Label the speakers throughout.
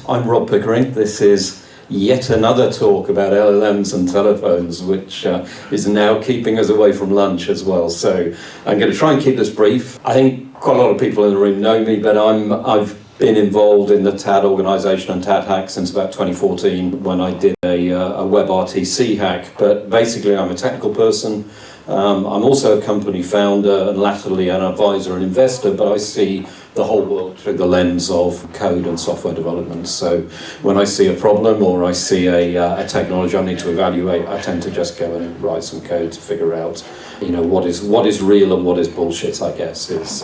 Speaker 1: I'm Rob Pickering. This is yet another talk about LLMs and telephones, which is now keeping us away from lunch as well. So I'm going to try and keep this brief. I think quite a lot of people in the room know me, but I've been involved in the TAD organisation and TAD hack since about 2014 when I did a WebRTC hack. But basically I'm a technical person. I'm also a company founder and latterly an advisor and investor, but I see the whole world through the lens of code and software development. So when I see a problem or I see a technology I need to evaluate, I tend to just go and write some code to figure out, you know, what is real and what is bullshit, I guess, is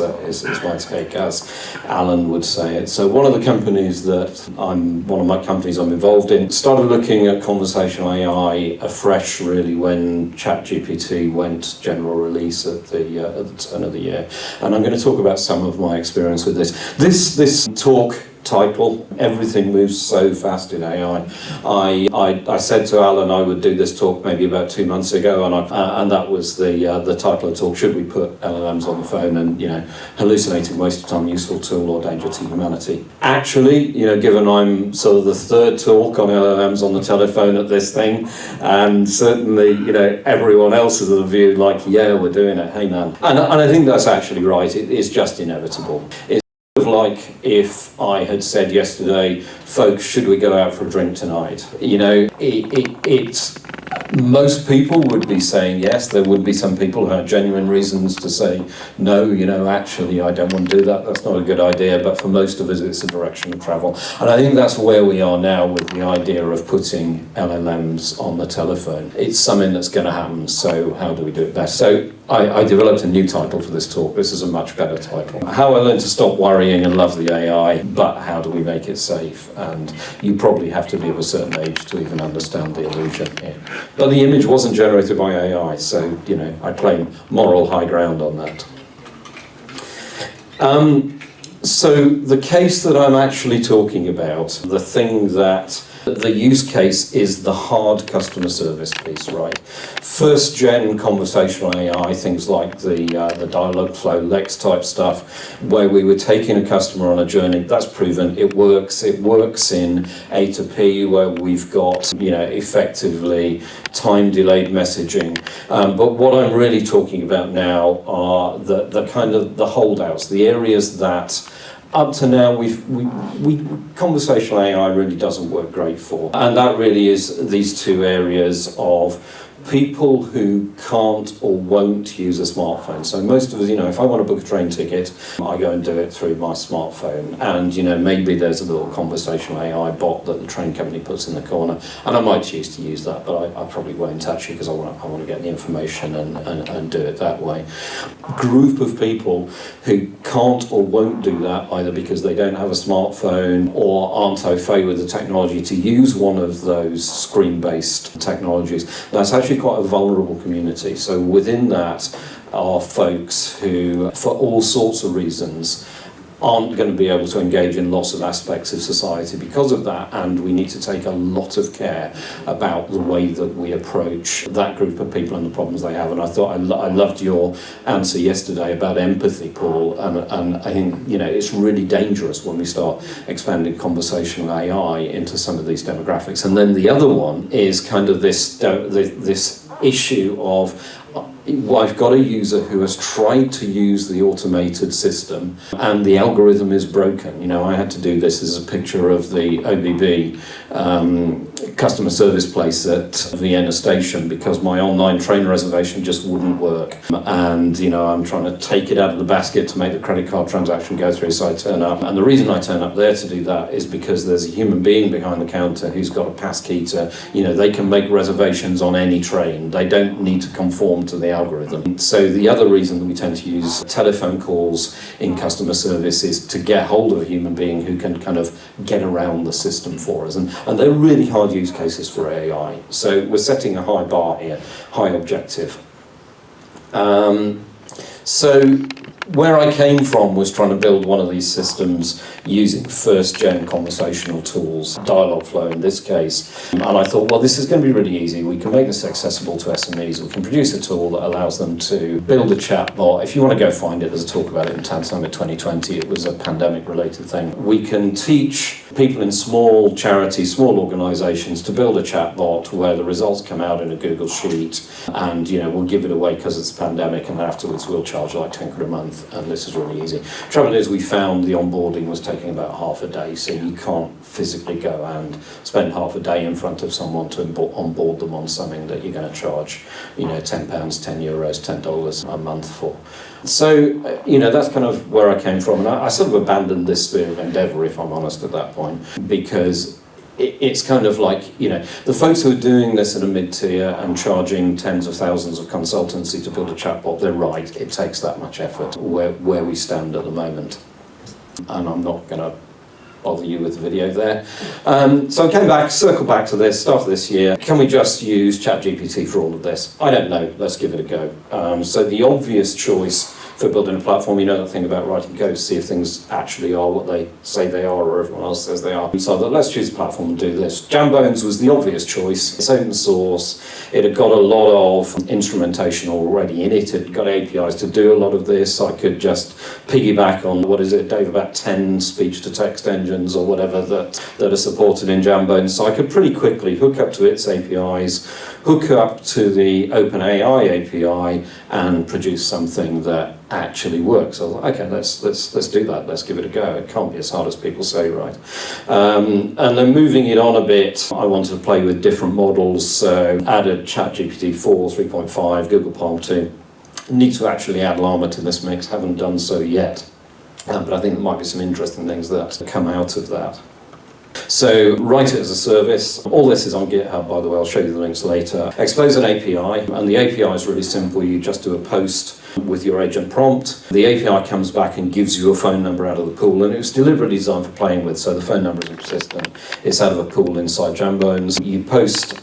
Speaker 1: my take, as Alan would say it. So one of my companies I'm involved in, started looking at conversational AI afresh really when ChatGPT went general release at the turn of the year. And I'm going to talk about some of my experience with this. This talk title, everything moves so fast in AI. I said to Alan I would do this talk maybe about 2 months ago, and that was the title of the talk: should we put LLMs on the phone? And, you know, hallucinating, waste of time, useful tool, or danger to humanity. Actually, you know, given I'm sort of the third talk on LLMs on the telephone at this thing, and certainly, you know, everyone else is of the view like, yeah, we're doing it, hey man. And I think that's actually right. It is just inevitable. Like if I had said yesterday, folks, should we go out for a drink tonight? You know, it's most people would be saying yes. There would be some people who had genuine reasons to say no, you know, actually I don't want to do that, that's not a good idea. But for most of us it's a direction of travel. And I think that's where we are now with the idea of putting LLMs on the telephone. It's something that's going to happen, so how do we do it best? So I developed a new title for this talk. This is a much better title. How I learned to stop worrying and love the AI, but how do we make it safe? And you probably have to be of a certain age to even understand the illusion here. But the image wasn't generated by AI, so, you know, I claim moral high ground on that. So the case that I'm actually talking about, the thing that the use case is the hard customer service piece, right? First gen conversational AI, things like the Dialogflow, Lex type stuff, where we were taking a customer on a journey. That's proven, it works. It works in A to P, where we've got, you know, effectively time delayed messaging. But what I'm really talking about now are the kind of the holdouts, the areas that up to now, conversational AI really doesn't work great for. And that really is these two areas of people who can't or won't use a smartphone. So most of us, you know, if I want to book a train ticket, I go and do it through my smartphone. And, you know, maybe there's a little conversational AI bot that the train company puts in the corner. And I might choose to use that, but I probably won't actually, because I want to get the information and do it that way. Group of people who can't or won't do that, either because they don't have a smartphone or aren't au fait with the technology to use one of those screen-based technologies. That's actually quite a vulnerable community. So within that are folks who, for all sorts of reasons, aren't going to be able to engage in lots of aspects of society because of that, and we need to take a lot of care about the way that we approach that group of people and the problems they have. And I thought I loved your answer yesterday about empathy, Paul, and I think, you know, it's really dangerous when we start expanding conversational AI into some of these demographics. And then the other one is kind of this issue of, well, I've got a user who has tried to use the automated system and the algorithm is broken. You know, I had to do this as a picture of the OBB customer service place at Vienna station because my online train reservation just wouldn't work. And, you know, I'm trying to take it out of the basket to make the credit card transaction go through, so I turn up. And the reason I turn up there to do that is because there's a human being behind the counter who's got a passkey to, you know, they can make reservations on any train. They don't need to conform to the algorithm. So the other reason that we tend to use telephone calls in customer service is to get hold of a human being who can kind of get around the system for us. And they're really hard use cases for AI. So we're setting a high bar here, high objective. So where I came from was trying to build one of these systems using first-gen conversational tools, Dialogflow in this case. And I thought, well, this is going to be really easy. We can make this accessible to SMEs. We can produce a tool that allows them to build a chatbot. If you want to go find it, there's a talk about it in TADSummit 2020. It was a pandemic-related thing. We can teach people in small charities, small organisations to build a chatbot where the results come out in a Google Sheet, and we'll give it away because it's a pandemic, and afterwards we'll charge like 10 quid a month, and this is really easy. Trouble is, we found the onboarding was taking about half a day, so you can't physically go and spend half a day in front of someone to onboard them on something that you're going to charge, £10, €10, $10 a month for. So, that's kind of where I came from, and I sort of abandoned this sphere of endeavour, if I'm honest, at that point, because it's kind of like, the folks who are doing this at a mid-tier and charging tens of thousands of consultancy to build a chatbot, they're right, it takes that much effort where we stand at the moment. And I'm not going to bother you with the video there. So I came back, circled back to this, start of this year. Can we just use ChatGPT for all of this? I don't know, let's give it a go. So the obvious choice for building a platform, that thing about writing code to see if things actually are what they say they are or everyone else says they are. So I thought, let's choose a platform and do this. Jambones was the obvious choice. It's open source. It had got a lot of instrumentation already in it. It had got APIs to do a lot of this. I could just piggyback on, what is it, Dave, about 10 speech-to-text engines or whatever that are supported in Jambones. So I could pretty quickly hook up to its APIs, hook up to the OpenAI API, and produce something that actually works. I thought, okay, let's do that. Let's give it a go. It can't be as hard as people say, right? And then moving it on a bit, I wanted to play with different models. So added ChatGPT 4, 3.5, Google Palm 2. Need to actually add Llama to this mix. Haven't done so yet. But I think there might be some interesting things that come out of that. So write it as a service. All this is on GitHub, by the way. I'll show you the links later. Expose an API, and the API is really simple. You just do a post with your agent prompt. The API comes back and gives you a phone number out of the pool, and it was deliberately designed for playing with, so the phone number isn't persistent. It's out of a pool inside Jambones. You post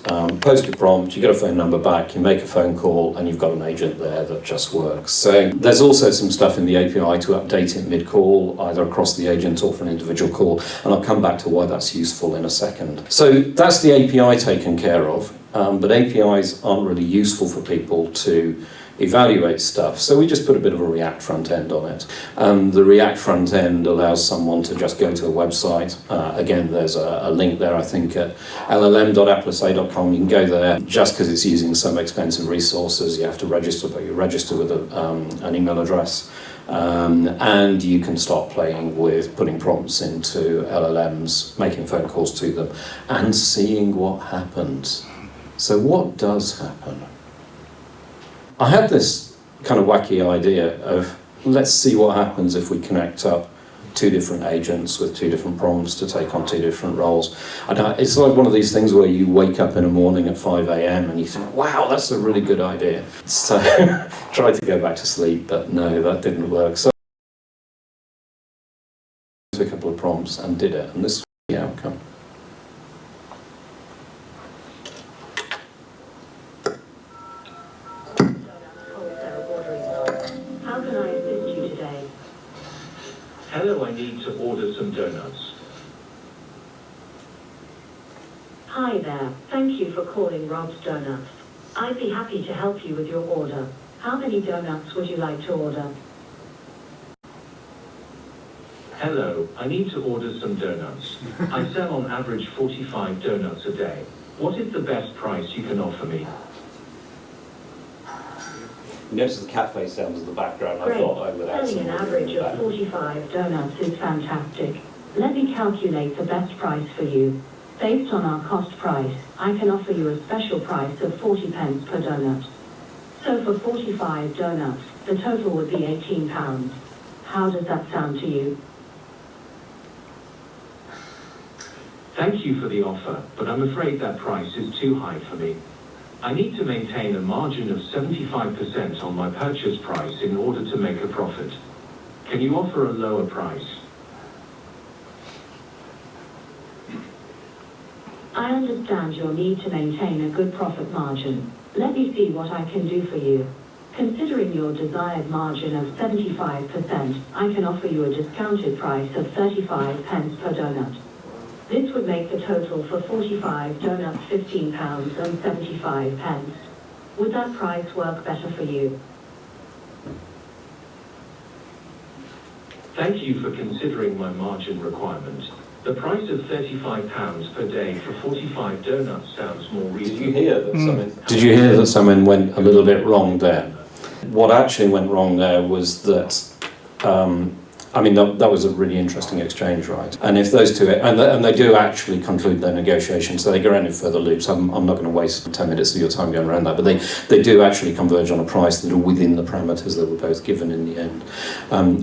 Speaker 1: your prompt, you get a phone number back, you make a phone call, and you've got an agent there that just works. So there's also some stuff in the API to update it mid-call, either across the agent or for an individual call, and I'll come back to why that's useful in a second. So that's the API taken care of, but APIs aren't really useful for people to evaluate stuff, so we just put a bit of a React front end on it. The React front end allows someone to just go to a website. Again, there's a link there, I think, at llm.applesa.com. You can go there. Just because it's using some expensive resources, you have to register, but you register with an email address. And you can start playing with putting prompts into LLMs, making phone calls to them, and seeing what happens. So what does happen? I had this kind of wacky idea of, let's see what happens if we connect up two different agents with two different prompts to take on two different roles. And it's like one of these things where you wake up in the morning at 5 a.m. and you think, wow, that's a really good idea. So tried to go back to sleep, but no, that didn't work. So I took a couple of prompts and did it, and this was the outcome.
Speaker 2: Hello, I need to order some donuts.
Speaker 3: Hi there, thank you for calling Rob's Donuts. I'd be happy to help you with your order. How many donuts would you like to order?
Speaker 2: Hello, I need to order some donuts. I sell on average 45 donuts a day. What is the best price you can offer me?
Speaker 1: Notice the cat face sounds in the background.
Speaker 3: Great.
Speaker 1: I thought I would add
Speaker 3: Selling
Speaker 1: some
Speaker 3: an
Speaker 1: more
Speaker 3: average
Speaker 1: in the
Speaker 3: of 45 donuts is fantastic. Let me calculate the best price for you. Based on our cost price, I can offer you a special price of 40 pence per donut. So for 45 donuts, the total would be £18. How does that sound to you?
Speaker 2: Thank you for the offer, but I'm afraid that price is too high for me. I need to maintain a margin of 75% on my purchase price in order to make a profit. Can you offer a lower price?
Speaker 3: I understand your need to maintain a good profit margin. Let me see what I can do for you. Considering your desired margin of 75%, I can offer you a discounted price of 35 pence per donut. This would make the total for 45 donuts £15.75. Would that price work better for you?
Speaker 2: Thank you for considering my margin requirement. The price of £35 per day for 45 donuts sounds more reasonable.
Speaker 1: Did you hear that something went a little bit wrong there? What actually went wrong there was that, that was a really interesting exchange, right? And if those two, and they do actually conclude their negotiations, so they go into further loops. I'm not going to waste 10 minutes of your time going around that, but they do actually converge on a price that are within the parameters that were both given in the end.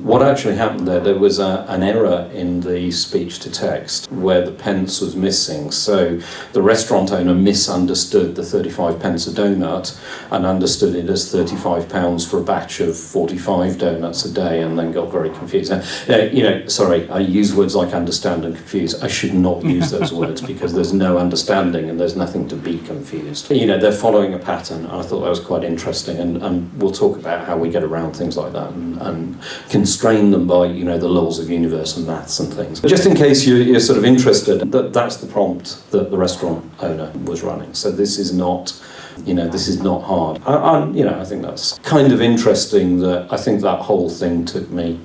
Speaker 1: What actually happened there was an error in the speech to text where the pence was missing. So the restaurant owner misunderstood the 35 pence a donut and understood it as £35 for a batch of 45 donuts a day, and then got very confused. Sorry, I use words like understand and confuse. I should not use those words because there's no understanding and there's nothing to be confused. They're following a pattern, and I thought that was quite interesting, and we'll talk about how we get around things like that and constrain them by, the laws of universe and maths and things. But just in case you're sort of interested, that's the prompt that the restaurant owner was running. So this is not hard. I think that's kind of interesting that I think that whole thing took me,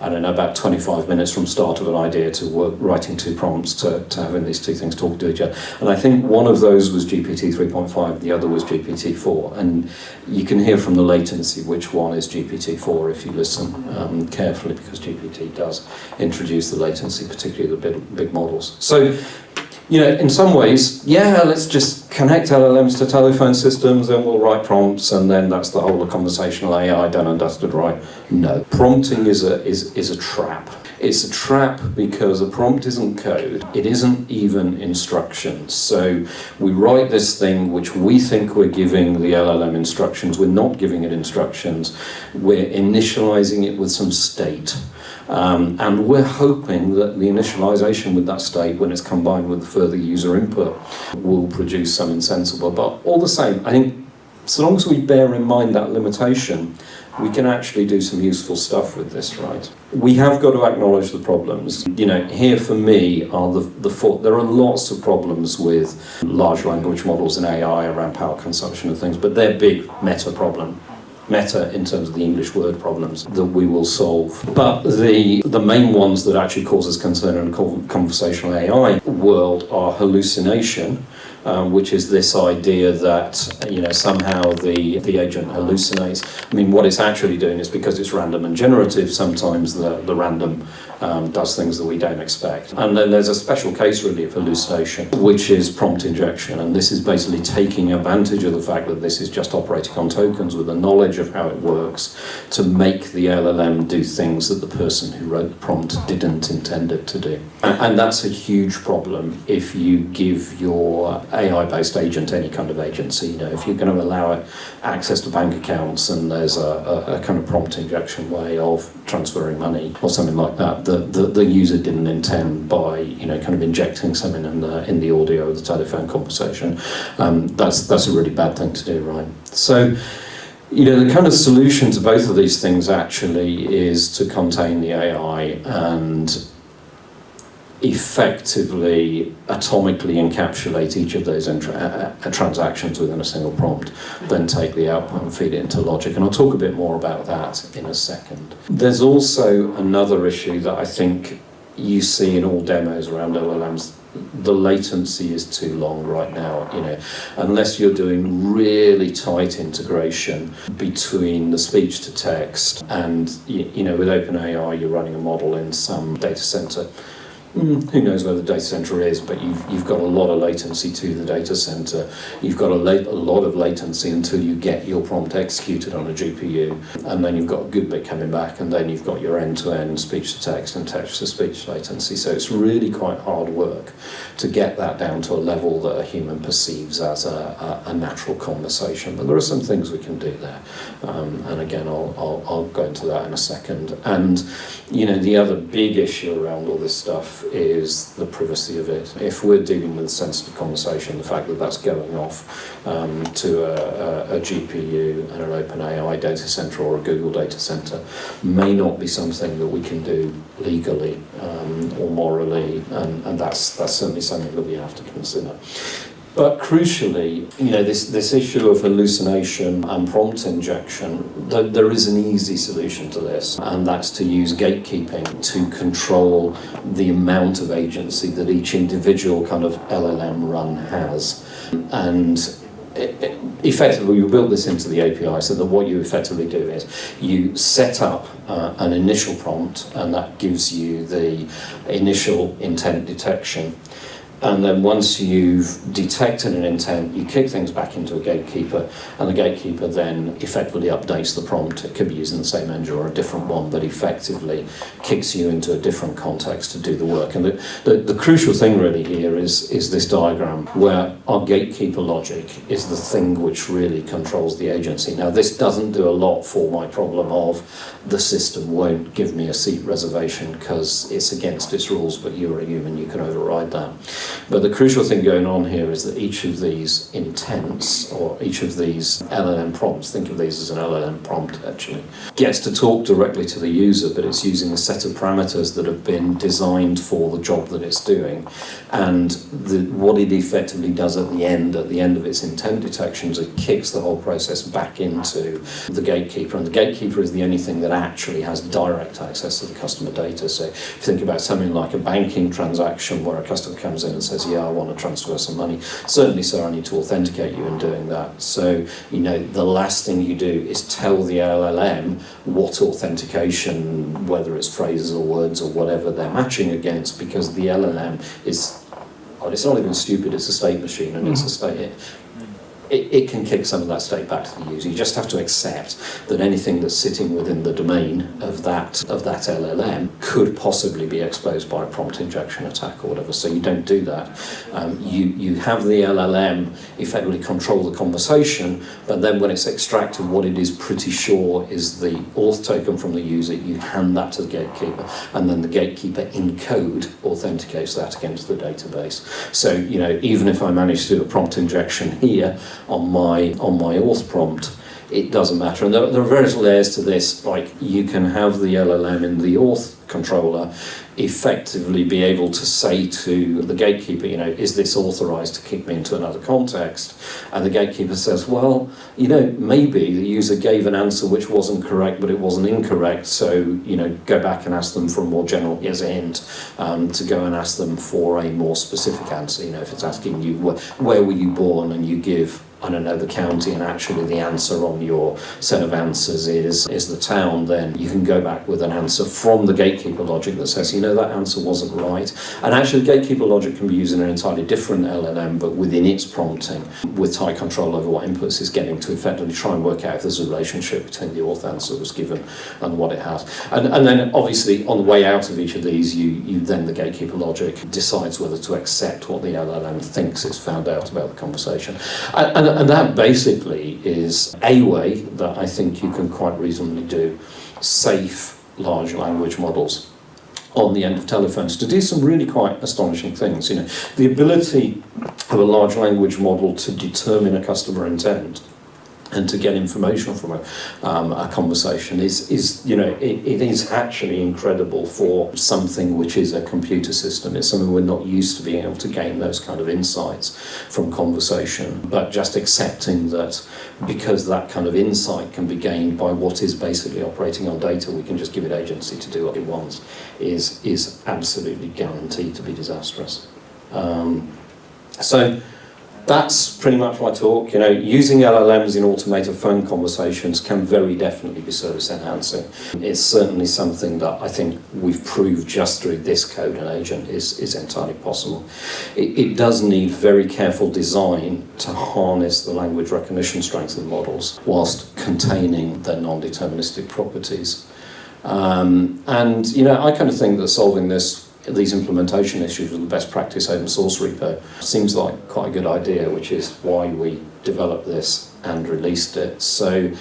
Speaker 1: I don't know, about 25 minutes from start of an idea to writing two prompts to having these two things talk to each other. And I think one of those was GPT 3.5, the other was GPT 4. And you can hear from the latency which one is GPT 4 if you listen carefully, because GPT does introduce the latency, particularly the big models. So, in some ways, let's just connect LLMs to telephone systems and we'll write prompts and then that's the whole of conversational AI done and dusted, right? No. Prompting is a trap. It's a trap because a prompt isn't code. It isn't even instructions. So we write this thing which we think we're giving the LLM instructions. We're not giving it instructions. We're initializing it with some state. And we're hoping that the initialization with that state, when it's combined with further user input, will produce something sensible. But all the same, I think so long as we bear in mind that limitation, we can actually do some useful stuff with this, right? We have got to acknowledge the problems. Here for me are there are lots of problems with large language models and AI around power consumption and things, but they're big meta in terms of the English word problems that we will solve. But the main ones that actually cause us concern in the conversational AI world are hallucination, which is this idea that somehow the agent hallucinates. What it's actually doing is, because it's random and generative, sometimes the random does things that we don't expect. And then there's a special case really of hallucination, which is prompt injection, and this is basically taking advantage of the fact that this is just operating on tokens with the knowledge of how it works to make the LLM do things that the person who wrote the prompt didn't intend it to do. And that's a huge problem if you give your AI-based agent any kind of agency. If you're going to allow it access to bank accounts and there's a kind of prompt injection way of transferring money or something like that, the user didn't intend by kind of injecting something in the audio of the telephone conversation, that's a really bad thing to do, right? So the kind of solution to both of these things actually is to contain the AI and effectively atomically encapsulate each of those transactions within a single prompt, then take the output and feed it into logic. And I'll talk a bit more about that in a second. There's also another issue that I think you see in all demos around LLMs. The latency is too long right now, unless you're doing really tight integration between the speech to text and, with OpenAI, you're running a model in some data center. Who knows where the data center is, but you've got a lot of latency to the data center. You've got a lot of latency until you get your prompt executed on a GPU, and then you've got a good bit coming back, and then you've got your end-to-end speech-to-text and text-to-speech latency. So it's really quite hard work to get that down to a level that a human perceives as a natural conversation. But there are some things we can do there, and again, I'll go into that in a second. And the other big issue around all this stuff is the privacy of it. If we're dealing with sensitive conversation, the fact that that's going off to a GPU and an OpenAI data center or a Google data center may not be something that we can do legally or morally, and that's certainly something that we have to consider. But crucially, this issue of hallucination and prompt injection, there is an easy solution to this, and that's to use gatekeeping to control the amount of agency that each individual kind of LLM run has. And effectively, you build this into the API so that what you effectively do is you set up an initial prompt, and that gives you the initial intent detection. And then once you've detected an intent, you kick things back into a gatekeeper, and the gatekeeper then effectively updates the prompt. It could be using the same engine or a different one, but effectively kicks you into a different context to do the work. And the crucial thing really here is this diagram where our gatekeeper logic is the thing which really controls the agency. Now, this doesn't do a lot for my problem of the system won't give me a seat reservation because it's against its rules, but you're a human, you can override that. But the crucial thing going on here is that each of these intents, or each of these LLM prompts, think of these as an LLM prompt actually, gets to talk directly to the user, but it's using a set of parameters that have been designed for the job that it's doing. And what it effectively does at the end of its intent detection is it kicks the whole process back into the gatekeeper. And the gatekeeper is the only thing that actually has direct access to the customer data. So if you think about something like a banking transaction where a customer comes in and says, yeah, I want to transfer some money. Certainly, sir, I need to authenticate you in doing that. So, the last thing you do is tell the LLM what authentication, whether it's phrases or words or whatever they're matching against, because the LLM is, it's not even stupid, it's a state machine, and it's a state. It can kick some of that state back to the user. You just have to accept that anything that's sitting within the domain of that LLM could possibly be exposed by a prompt injection attack or whatever. So you don't do that. You have the LLM effectively control the conversation, but then when it's extracted, what it is pretty sure is the auth token from the user. You hand that to the gatekeeper, and then the gatekeeper in code authenticates that against the database. So even if I manage to do a prompt injection here on my auth prompt, it doesn't matter. And there are various layers to this, like you can have the LLM in the auth controller effectively be able to say to the gatekeeper, is this authorized to kick me into another context? And the gatekeeper says, well, maybe the user gave an answer which wasn't correct, but it wasn't incorrect. So, go back and ask them for a more general, here's a hint, to go and ask them for a more specific answer. If it's asking you, where were you born? And you give, I don't know, the county, and actually the answer on your set of answers is the town, then you can go back with an answer from the gatekeeper logic that says, that answer wasn't right. And actually gatekeeper logic can be used in an entirely different LLM, but within its prompting, with tight control over what inputs it's getting to effectively try and work out if there's a relationship between the auth answer that was given and what it has. And then obviously on the way out of each of these, you then the gatekeeper logic decides whether to accept what the LLM thinks it's found out about the conversation. And that basically is a way that I think you can quite reasonably do safe large language models on the end of telephones to do some really quite astonishing things. The ability of a large language model to determine a customer intent and to get information from a conversation is it is actually incredible for something which is a computer system. It's something we're not used to being able to gain those kind of insights from conversation, but just accepting that because that kind of insight can be gained by what is basically operating on data, we can just give it agency to do what it wants, is absolutely guaranteed to be disastrous. So that's pretty much my talk. Using LLMs in automated phone conversations can very definitely be service enhancing. It's certainly something that I think we've proved just through this code and agent is entirely possible. It does need very careful design to harness the language recognition strength of the models whilst containing their non-deterministic properties. And I kind of think that solving these implementation issues with the best practice open source repo seems like quite a good idea, which is why we developed this and released it. So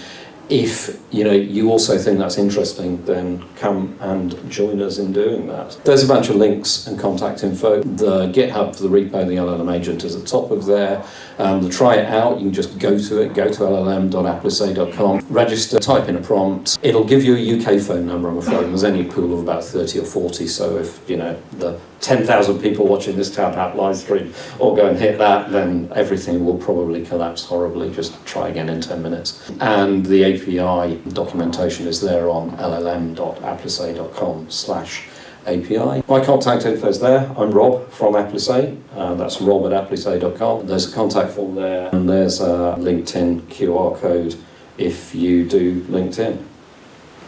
Speaker 1: if you also think that's interesting, then come and join us in doing that. There's a bunch of links and contact info. The GitHub for the repo, the LLM agent, is at the top of there. To try it out, you can just go to llm.applice.com, register, type in a prompt. It'll give you a UK phone number, I'm afraid. There's only a pool of about 30 or 40, so if the 10,000 people watching this TAD live stream all go and hit that, then everything will probably collapse horribly. Just try again in 10 minutes. And the API documentation is there on llm.applice.com/API. My contact info is there. I'm Rob from Applice. That's rob@applice.com. There's a contact form there, and there's a LinkedIn QR code if you do LinkedIn.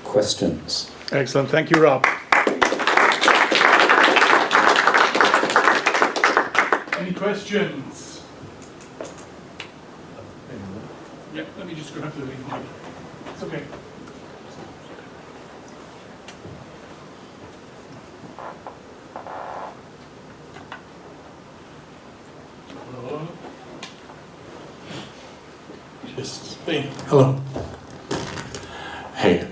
Speaker 1: Questions?
Speaker 4: Excellent. Thank you, Rob. Any questions? Yeah, let me just grab the mic. It's okay. Hello. Hello.
Speaker 5: Hey,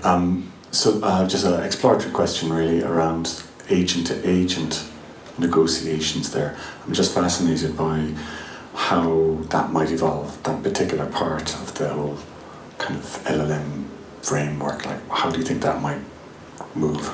Speaker 5: just an exploratory question really around agent-to-agent negotiations there. I'm just fascinated by how that might evolve, that particular part of the whole kind of LLM framework. Like, how do you think that might move?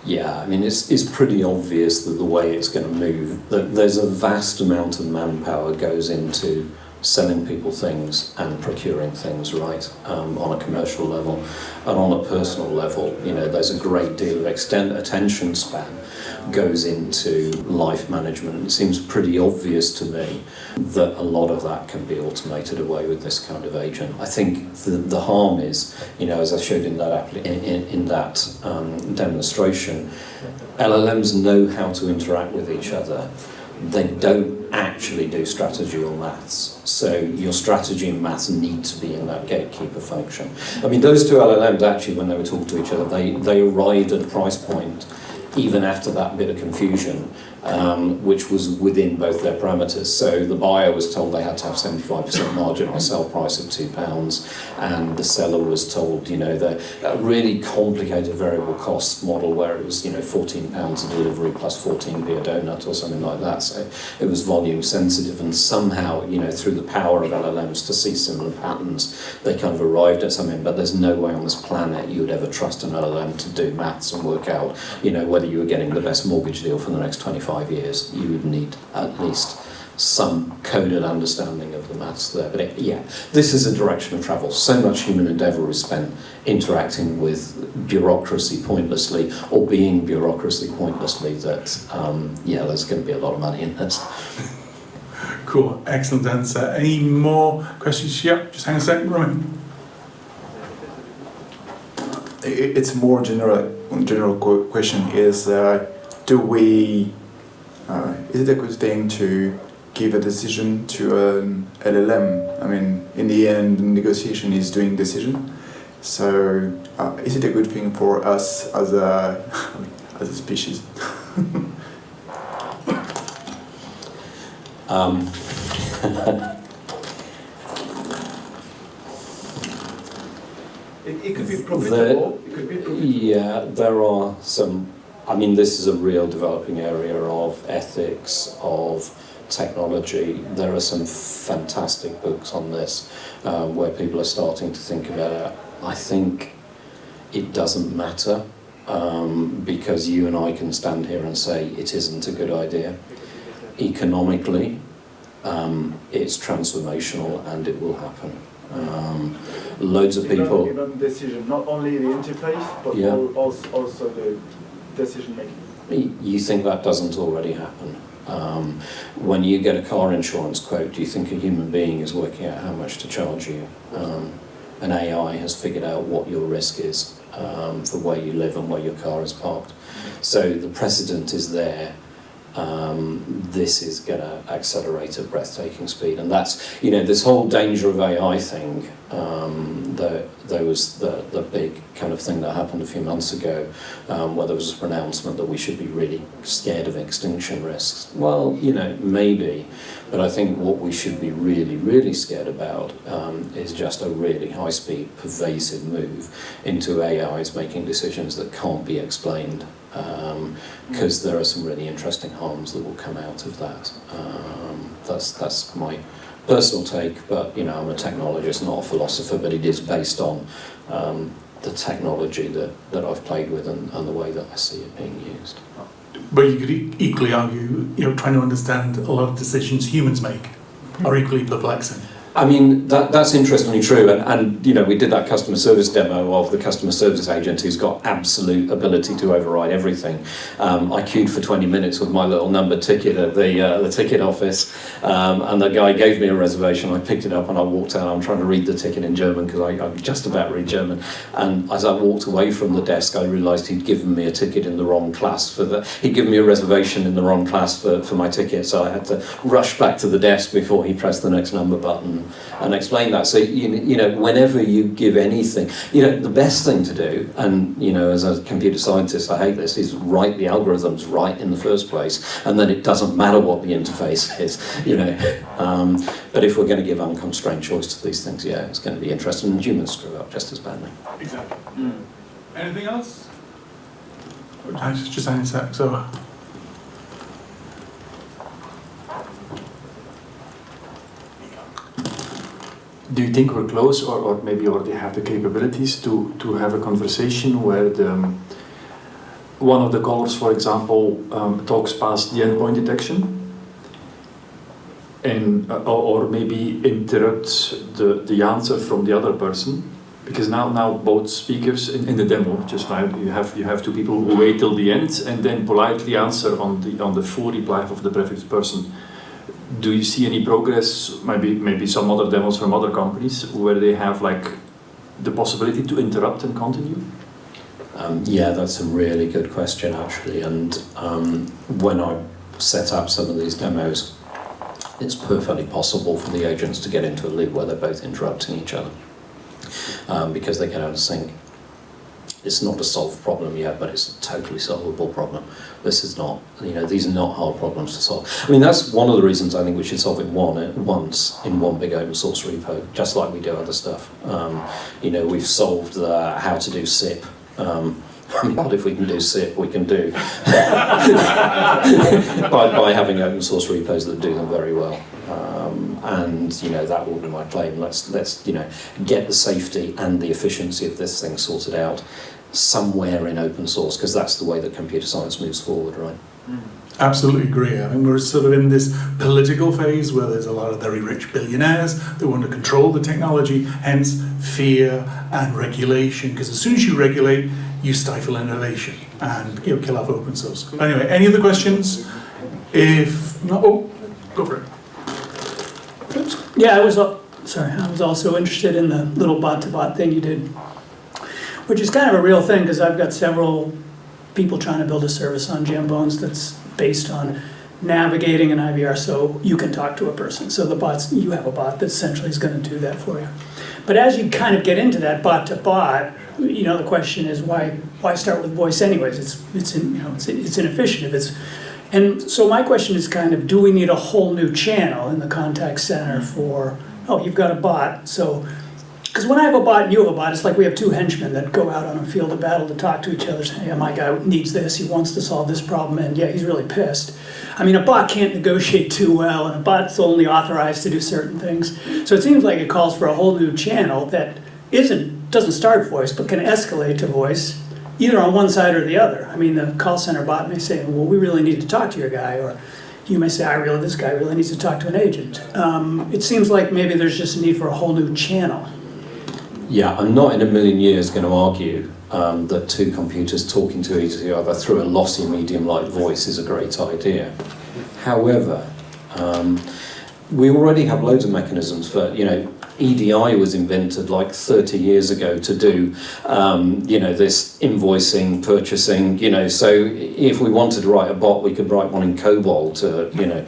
Speaker 1: Yeah, I mean, it's pretty obvious that the way it's going to move, that there's a vast amount of manpower goes into selling people things and procuring things, right, on a commercial level. And on a personal level, there's a great deal of attention span goes into life management. It seems pretty obvious to me that a lot of that can be automated away with this kind of agent. I think the harm is, as I showed in that demonstration, LLMs know how to interact with each other. They don't actually do strategy or maths. So your strategy and maths need to be in that gatekeeper function. I mean, those two LLMs actually, when they were talking to each other, they arrived at a price point even after that bit of confusion, which was within both their parameters. So the buyer was told they had to have 75% margin on a sell price of £2, and the seller was told, the really complicated variable cost model where it was, £14 a delivery plus 14p a donut or something like that. So it was volume sensitive, and somehow, through the power of LLMs to see similar patterns, they kind of arrived at something. But there's no way on this planet you would ever trust an LLM to do maths and work out, whether you were getting the best mortgage deal for the next 25 years. You would need at least some coded understanding of the maths there. But this is a direction of travel. So much human endeavour is spent interacting with bureaucracy pointlessly, or being bureaucracy pointlessly, that, there's going to be a lot of money in this.
Speaker 4: Cool, excellent answer. Any more questions? Yeah, just hang a second, Roman.
Speaker 6: It's more general question is, is it a good thing to give a decision to an LLM? I mean, in the end, the negotiation is doing decision. So is it a good thing for us as a species?
Speaker 7: It could be profitable.
Speaker 1: Yeah, there are some. I mean, this is a real developing area of ethics, of technology. There are some fantastic books on this where people are starting to think about it. I think it doesn't matter because you and I can stand here and say it isn't a good idea. Economically, it's transformational and it will happen. Loads of people.
Speaker 7: Even decision, not only the interface, but also the decision making.
Speaker 1: You think that doesn't already happen? When you get a car insurance quote, do you think a human being is working out how much to charge you? An AI has figured out what your risk is for where you live and where your car is parked. So the precedent is there. This is going to accelerate at breathtaking speed, and that's, this whole danger of AI thing. There was the big kind of thing that happened a few months ago, where there was a pronouncement that we should be really scared of extinction risks. Well, maybe, But I think what we should be really, really scared about is just a really high-speed, pervasive move into AIs making decisions that can't be explained, because there are some really interesting harms that will come out of that. That's my personal take, but you know, I'm a technologist, not a philosopher, but it is based on the technology that I've played with and the way that I see it being used.
Speaker 4: But you could equally argue, you know, trying to understand a lot of decisions humans make are equally perplexing.
Speaker 1: I mean, that's interestingly true, and you know, we did that customer service demo of the customer service agent who's got absolute ability to override everything. I queued for 20 minutes with my little number ticket at the ticket office, and the guy gave me a reservation. I picked it up and I walked out. I'm trying to read the ticket in German because I just about read German. And as I walked away from the desk, I realised he'd given me a ticket in the wrong class he'd given me a reservation in the wrong class for my ticket. So I had to rush back to the desk before he pressed the next number button and explain that. So, you know, whenever you give anything, you know, the best thing to do, and, you know, as a computer scientist, I hate this, is write the algorithms right in the first place, and then it doesn't matter what the interface is, you know. But if we're going to give unconstrained choice to these things, yeah, it's going to be interesting, and humans screw up just as badly.
Speaker 4: Exactly. Anything else? Just hang a sec, so...
Speaker 8: Do you think we're close, or maybe already have the capabilities to have a conversation where one of the callers, for example, talks past the endpoint detection, and or maybe interrupts the answer from the other person? Because now both speakers in the demo, just now you have two people who wait till the end and then politely answer on the full reply of the previous person. Do you see any progress, maybe some other demos from other companies, where they have like the possibility to interrupt and continue?
Speaker 1: Yeah, that's a really good question actually, and when I set up some of these demos, it's perfectly possible for the agents to get into a loop where they're both interrupting each other, because they get out of sync. It's not a solved problem yet, but it's a totally solvable problem. This is not, you know, these are not hard problems to solve. I mean, that's one of the reasons I think we should solve it once in one big open source repo, just like we do other stuff. You know, we've solved how to do SIP. But if we can do SIP, we can do by having open source repos that do them very well. And you know, that will be my claim. Let's you know, get the safety and the efficiency of this thing sorted out somewhere in open source, because that's the way that computer science moves forward, right?
Speaker 4: Absolutely agree. I mean, we're sort of in this political phase where there's a lot of very rich billionaires that want to control the technology, hence fear and regulation, because as soon as you regulate, you stifle innovation and you kill off open source. Anyway, any other questions? If not, go for it.
Speaker 9: Oops. Yeah, I was also interested in the little bot-to-bot thing you did, which is kind of a real thing, because I've got several people trying to build a service on Jambones that's based on navigating an IVR so you can talk to a person. So you have a bot that essentially is going to do that for you. But as you kind of get into that bot-to-bot, you know, the question is why start with voice anyways? It's inefficient. And so my question is kind of, do we need a whole new channel in the contact center for, oh, you've got a bot, so, because when I have a bot and you have a bot, it's like we have two henchmen that go out on a field of battle to talk to each other, saying, yeah, my guy needs this, he wants to solve this problem, and yeah, he's really pissed. I mean, a bot can't negotiate too well, and a bot's only authorized to do certain things. So it seems like it calls for a whole new channel that doesn't start voice, but can escalate to voice, either on one side or the other. I mean, the call center bot may say, well, we really need to talk to your guy, or you may say, this guy really needs to talk to an agent. It seems like maybe there's just a need for a whole new channel.
Speaker 1: Yeah, I'm not in a million years going to argue that two computers talking to each other through a lossy medium like voice is a great idea. However, we already have loads of mechanisms for, you know, EDI was invented like 30 years ago to do, you know, this invoicing, purchasing, you know, so if we wanted to write a bot, we could write one in COBOL to, you know,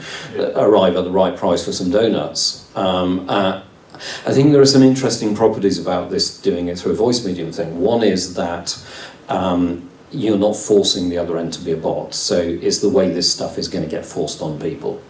Speaker 1: arrive at the right price for some donuts. I think there are some interesting properties about this doing it through a voice medium thing. One is that you're not forcing the other end to be a bot. So it's the way this stuff is going to get forced on people,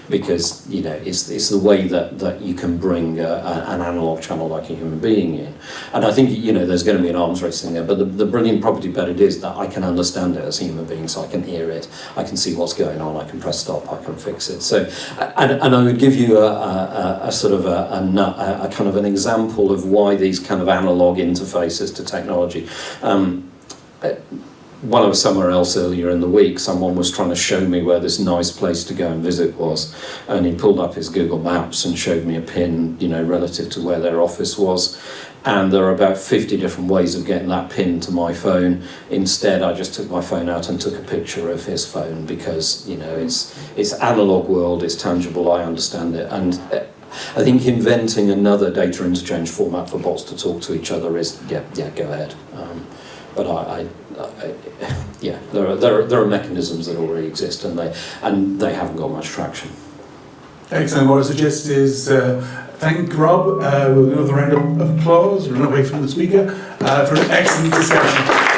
Speaker 1: because it's the way that you can bring an analog channel like a human being in. And I think there's going to be an arms race in there. But the brilliant property about it is that I can understand it as a human being, so I can hear it, I can see what's going on, I can press stop, I can fix it. So, and I would give you a sort of a kind of an example of why these kind of analog interfaces to technology. While I was somewhere else earlier in the week, someone was trying to show me where this nice place to go and visit was, and he pulled up his Google Maps and showed me a pin, relative to where their office was, and there are about 50 different ways of getting that pin to my phone. Instead, I just took my phone out and took a picture of his phone, because it's analog world, it's tangible, I understand it, and I think inventing another data interchange format for bots to talk to each other is go ahead. But there are mechanisms that already exist, and they haven't got much traction.
Speaker 4: Excellent. What I suggest is thank Rob. We'll do another round of applause. We'll not wait for the speaker for an excellent discussion.